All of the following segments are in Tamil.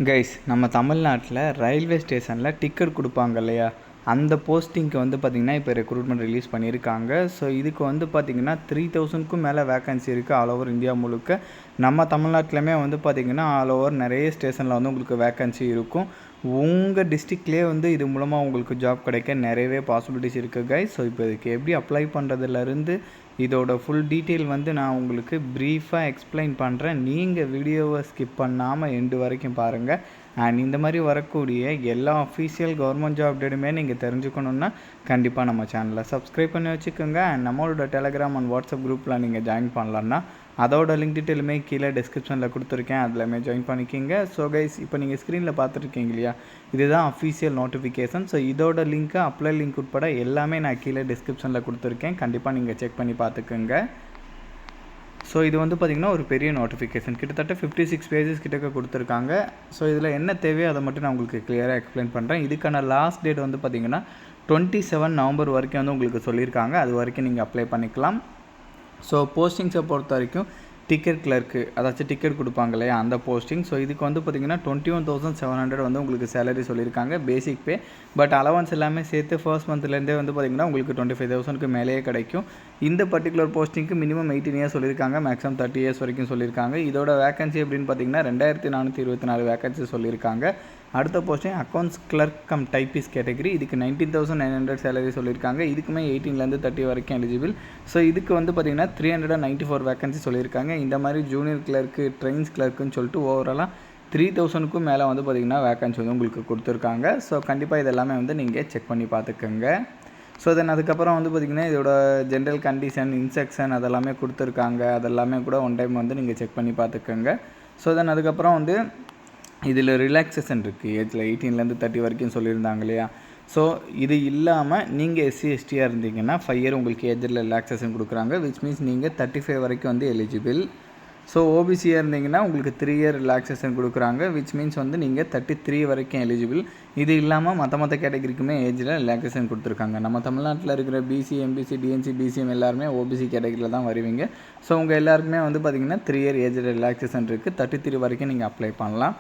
கைஸ், நம்ம தமிழ்நாட்டில் ரயில்வே ஸ்டேஷனில் டிக்கெட் கொடுப்பாங்க இல்லையா, அந்த போஸ்டிங்க்கு வந்து பார்த்திங்கன்னா இப்போ ரெக்ரூட்மெண்ட் ரிலீஸ் பண்ணியிருக்காங்க. ஸோ இதுக்கு வந்து பார்த்திங்கன்னா 3000க்கும் மேலே வேக்கன்சி இருக்குது ஆல் ஓவர் இந்தியா முழுக்க. நம்ம தமிழ்நாட்டிலுமே வந்து பார்த்திங்கன்னா ஆல் ஓவர் நிறைய ஸ்டேஷனில் வந்து உங்களுக்கு வேக்கன்சி இருக்கும். உங்கள் டிஸ்ட்ரிக்ட்லேயே வந்து இது மூலமாக உங்களுக்கு ஜாப் கிடைக்க நிறையவே பாசிபிலிட்டிஸ் இருக்குது கைஸ். ஸோ இப்போ இதுக்கு எப்படி அப்ளை பண்ணுறதுலேருந்து இதோட ஃபுல் டீட்டெயில் வந்து நான் உங்களுக்கு ப்ரீஃபாக எக்ஸ்பிளைன் பண்ணுறேன். நீங்கள் வீடியோவை ஸ்கிப் பண்ணாமல் எண்டு வரைக்கும் பாருங்கள். அண்ட் இந்த மாதிரி வரக்கூடிய எல்லா அஃபீஷியல் கவர்மெண்ட் ஜாப் அப்டேட்டுமே நீங்கள் தெரிஞ்சுக்கணுன்னா கண்டிப்பாக நம்ம சேனலை சப்ஸ்கிரைப் பண்ணி வச்சுக்கோங்க. அண்ட் நம்மளோட டெலகிராம் அண்ட் வாட்ஸ்அப் குரூப்பில் நீங்கள் ஜாயின் பண்ணலான்னா அதோட லிங்க் டீட்டெயிலுமே கீழே டிஸ்கிரிப்ஷனில் கொடுத்துருக்கேன், அதிலமே ஜாயின் பண்ணிக்கிங்க. ஸோ கைஸ், இப்போ நீங்கள் ஸ்க்ரீனில் பார்த்துருக்கீங்க இல்லையா, இதுதான் அஃபீஷியல் நோட்டிஃபிகேஷன். ஸோ இதோட லிங்க்கு அப்ளை லிங்க் உட்பட எல்லாமே நான் கீழே டிஸ்கிரிப்ஷனில் கொடுத்துருக்கேன், கண்டிப்பாக நீங்கள் செக் பண்ணி பார்த்துக்குங்க. ஸோ இது வந்து பார்த்திங்கன்னா ஒரு பெரிய நோட்டிஃபிகேஷன், கிட்டத்தட்ட 56 பேஜஸ் கிட்டக்க கொடுத்துருக்காங்க. ஸோ இதில் என்ன தேவையோ அதை மட்டும் நான் உங்களுக்கு கிளியராக எக்ஸ்பிளைன் பண்ணுறேன். இதுக்கான லாஸ்ட் டேட் வந்து பார்த்திங்கன்னா 27 நவம்பர் வரைக்கும் வந்து உங்களுக்கு சொல்லியிருக்காங்க. அது வரைக்கும் நீங்கள் அப்ளை பண்ணிக்கலாம். ஸோ போஸ்டிங்ஸை பொறுத்த வரைக்கும் டிக்கெட் கிளர்க்கு, அதாச்சும் டிக்கெட் கொடுப்பாங்க இல்லையா, அந்த போஸ்டிங். ஸோ இதுக்கு வந்து பார்த்திங்கன்னா 21,700 வந்து உங்களுக்கு சேலரி சொல்லியிருக்காங்க, பேசிக் பே. பட் அலவன்ஸ் எல்லாமே சேர்த்து ஃபர்ஸ்ட் மந்த்லேருந்தே வந்து பார்த்திங்கன்னா உங்களுக்கு 25,000க்கு மேலேயே கிடைக்கும். இந்த பர்டிகுலர் போஸ்டிங்க்கு மினிமம் 18 இயர்ஸ் சொல்லியிருக்காங்க, மேக்ஸிமம் 30 இயர்ஸ் வரைக்கும் சொல்லியிருக்காங்க. இதோட வேகன்சி எப்படின்னு பார்த்திங்கன்னா 2424 வேகன்சி சொல்லியிருக்காங்க. அடுத்த posting accounts clerk cum typist category. இதுக்கு 19,900 சேலரி சொல்லியிருக்காங்க. இதுக்குமே 18லேருந்து 30 வரைக்கும் எலிஜிபிள். ஸோ இதுக்கு வந்து பார்த்திங்கன்னா 394 வேகன்சி சொல்லியிருக்காங்க. இந்த மாதிரி ஜூனியர் கிளர்க்கு, ட்ரெயின்ஸ் கிளர்க்குன்னு சொல்லிட்டு ஓவராலாக 3000க்கும் மேலே வந்து பார்த்திங்கன்னா வேகன்சி வந்து உங்களுக்கு கொடுத்துருக்காங்க. ஸோ கண்டிப்பாக இதெல்லாமே வந்து நீங்கள் செக் பண்ணி பார்த்துக்கோங்க. ஸோ தென் அதுக்கப்புறம் வந்து பார்த்திங்கன்னா இதோட ஜென்ரல் கண்டிஷன், இன்ஸ்ட்ரக்ஷன் அதெல்லாமே கொடுத்துருக்காங்க. அதெல்லாமே கூட ஒன் டைம் வந்து நீங்கள் செக் பண்ணி பார்த்துக்கோங்க. ஸோ தென் அதுக்கப்புறம் வந்து இதில் ரிலாக்ஸேஷன் இருக்குது, ஏஜில் 18லேருந்து 30 வரைக்கும் சொல்லியிருந்தாங்க இல்லையா. ஸோ இது இல்லாமல் நீங்கள் எஸ்சி எஸ்டியாக இருந்தீங்கன்னா 5 இயர் உங்களுக்கு ஏஜில் ரிலாக்ஸேஷன் கொடுக்குறாங்க, விச் மீன்ஸ் நீங்கள் 35 வரைக்கும் வந்து எலிஜிபிள். ஸோ ஓபிசியாக இருந்தீங்கன்னா உங்களுக்கு 3 இயர் ரிலாக்ஸேஷன் கொடுக்குறாங்க, விச் மீன்ஸ் வந்து நீங்கள் 33 வரைக்கும் எலிஜிபிள். இது இல்லாமல் மற்ற கேட்டகரிக்குமே ஏஜில் ரிலாக்ஸேஷன் கொடுத்துருக்காங்க. நம்ம தமிழ்நாட்டில் இருக்கிற பிசி, எம்பிசி, டிஎன்சி, பிசிஎம் எல்லாருமே ஓபிசி கேட்டகரியில் தான் வருவீங்க. ஸோ உங்கள் எல்லாருக்குமே வந்து பார்த்திங்கன்னா 3 இயர் ஏஜில் ரிலாக்ஸேஷன் இருக்குது, 33 வரைக்கும் நீங்கள் அப்ளை பண்ணலாம்.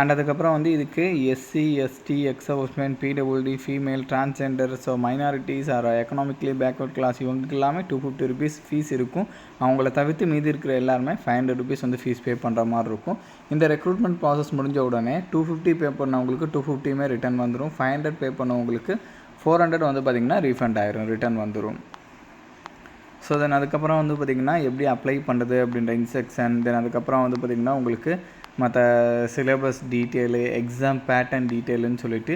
அண்ட் அதுக்கப்புறம் வந்து இதுக்கு எஸ்சி, எஸ்டி, எக்ஸவுஸ்மெண்ட், PWD, female, transgender, so minorities are economically backward class இவங்களுக்கு எல்லாமே 250 ருபீஸ் ஃபீஸ் இருக்கும். அவங்கள தவிர்த்து மீதி இருக்கிற எல்லாருமே 500 ருபீஸ் வந்து ஃபீஸ் பே பண்ணுற மாதிரி இருக்கும். இந்த ரெக்ரூட்மெண்ட் ப்ராசஸ் முடிஞ்ச உடனே 250 பே பண்ணவங்களுக்கு 250மே ரிட்டர்ன் வந்துடும். 500 பே பண்ணவங்களுக்கு 400 வந்து பார்த்திங்கன்னா ரீஃபண்ட் ஆயிரும், ரிட்டர்ன் வந்துடும். ஸோ தென் அதுக்கப்புறம் வந்து பார்த்திங்கன்னா எப்படி அப்ளை பண்ணுறது அப்படின்ற இன்ஸ்ட்ரக்ஷன், தென் அதுக்கப்புறம் வந்து பார்த்திங்கன்னா உங்களுக்கு மற்ற சிலபஸ் டீட்டெயிலு, எக்ஸாம் பேட்டர்ன் டீட்டெயிலுன்னு சொல்லிட்டு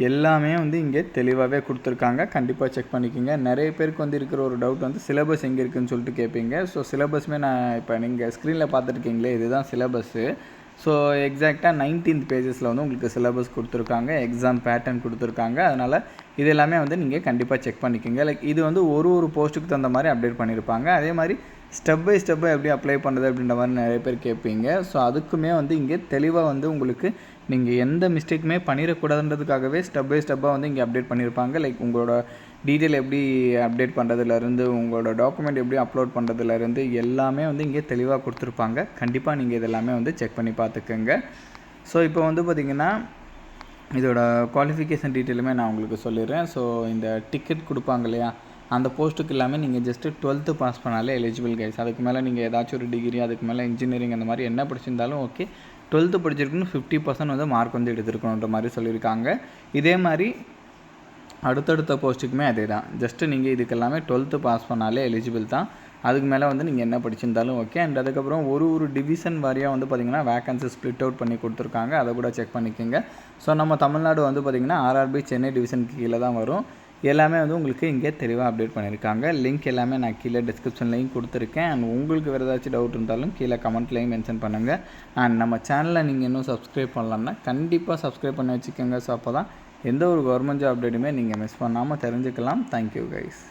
எல்லாமே வந்து இங்கே தெளிவாகவே கொடுத்துருக்காங்க. கண்டிப்பாக செக் பண்ணிக்கோங்க. நிறைய பேருக்கு வந்து இருக்கிற ஒரு டவுட் வந்து சிலபஸ் எங்கே இருக்குதுன்னு சொல்லிட்டு கேட்பீங்க. ஸோ சிலபஸுமே நான் இப்போ நீங்கள் ஸ்க்ரீனில் பார்த்துருக்கீங்களே, இதுதான் சிலபஸ்ஸு. ஸோ எக்ஸாக்டாக 19th பேஜஸில் வந்து உங்களுக்கு சிலபஸ் கொடுத்துருக்காங்க, எக்ஸாம் பேட்டர்ன் கொடுத்துருக்காங்க. அதனால் இது எல்லாமே வந்து நீங்கள் கண்டிப்பாக செக் பண்ணிக்கோங்க. லைக் இது வந்து ஒரு போஸ்ட்டுக்கு தகுந்த மாதிரி அப்டேட் பண்ணியிருப்பாங்க. அதே மாதிரி ஸ்டெப் பை ஸ்டெப்பாக எப்படி அப்ளை பண்ணுறது அப்படின்ற மாதிரி நிறைய பேர் கேட்பீங்க. ஸோ அதுக்குமே வந்து இங்கே தெளிவாக வந்து உங்களுக்கு நீங்கள் எந்த மிஸ்டேக்குமே பண்ணிடக்கூடாதுன்றதுக்காகவே ஸ்டெப் பை ஸ்டெப்பாக வந்து இங்கே அப்டேட் பண்ணியிருப்பாங்க. லைக் உங்களோட டீட்டெயில் எப்படி அப்டேட் பண்ணுறதுலேருந்து, உங்களோட டாக்குமெண்ட் எப்படி அப்லோட் பண்ணுறதுலேருந்து எல்லாமே வந்து இங்கே தெளிவாக கொடுத்துருப்பாங்க. கண்டிப்பாக நீங்கள் இதெல்லாமே வந்து செக் பண்ணி பார்த்துக்கோங்க. ஸோ இப்போ வந்து பார்த்திங்கன்னா இதோட குவாலிஃபிகேஷன் டீட்டெயிலுமே நான் உங்களுக்கு சொல்லிடுறேன். ஸோ இந்த டிக்கெட் கொடுப்பாங்க இல்லையா, அந்த போஸ்ட்டுக்கு எல்லாமே நீங்கள் ஜஸ்ட்டு 12th பாஸ் பண்ணாலே எலிஜிபிள் கைஸ். அதுக்கு மேலே நீங்கள் ஏதாச்சும் ஒரு டிகிரி, அதுக்கு மேலே இன்ஜினியரிங் அந்த மாதிரி என்ன படிச்சிருந்தாலும் ஓகே, 12th படிச்சிருக்கணும், 50% வந்து மார்க் வந்து எடுத்துருக்கணுன்ற மாதிரி சொல்லியிருக்காங்க. இதே மாதிரி அடுத்தடுத்த போஸ்ட்டுக்குமே அதே தான், ஜஸ்ட்டு நீங்கள் இதுக்கெல்லாமே 12th பாஸ் பண்ணாலே எலிஜிபிள் தான். அதுக்கு மேலே வந்து நீங்கள் என்ன படிச்சிருந்தாலும் ஓகே. அண்ட் அதுக்கப்புறம் ஒரு டிவிஷன் வாரியாக வந்து பார்த்திங்கன்னா வேக்கன்சி ஸ்ப்ளிட் அவுட் பண்ணி கொடுத்துருக்காங்க, அதை கூட செக் பண்ணிக்கோங்க. ஸோ நம்ம தமிழ்நாடு வந்து பார்த்திங்கன்னா ஆர்ஆர்பி சென்னை டிவிஷனுக்கு கீழே தான் வரும். எல்லாமே வந்து உங்களுக்கு இங்கே தெளிவாக அப்டேட் பண்ணியிருக்காங்க. லிங்க் எல்லாமே நான் கீழே டிஸ்கிரிப்ஷன்லையும் கொடுத்துருக்கேன். அண்ட் உங்களுக்கு வேறு ஏதாச்சும் டவுட் இருந்தாலும் கீழே கமெண்ட்லேயும் மென்ஷன் பண்ணுங்கள். அண்ட் நம்ம சேனலை நீங்கள் இன்னும் சப்ஸ்கிரைப் பண்ணலாம்னா கண்டிப்பாக சப்ஸ்கிரைப் பண்ணி வச்சுக்கோங்க. ஸோ அப்போ தான் எந்த ஒரு கவர்மெண்ட் ஜாப் அப்டேட்டுமே நீங்கள் மிஸ் பண்ணாமல் தெரிஞ்சுக்கலாம். Thank you guys.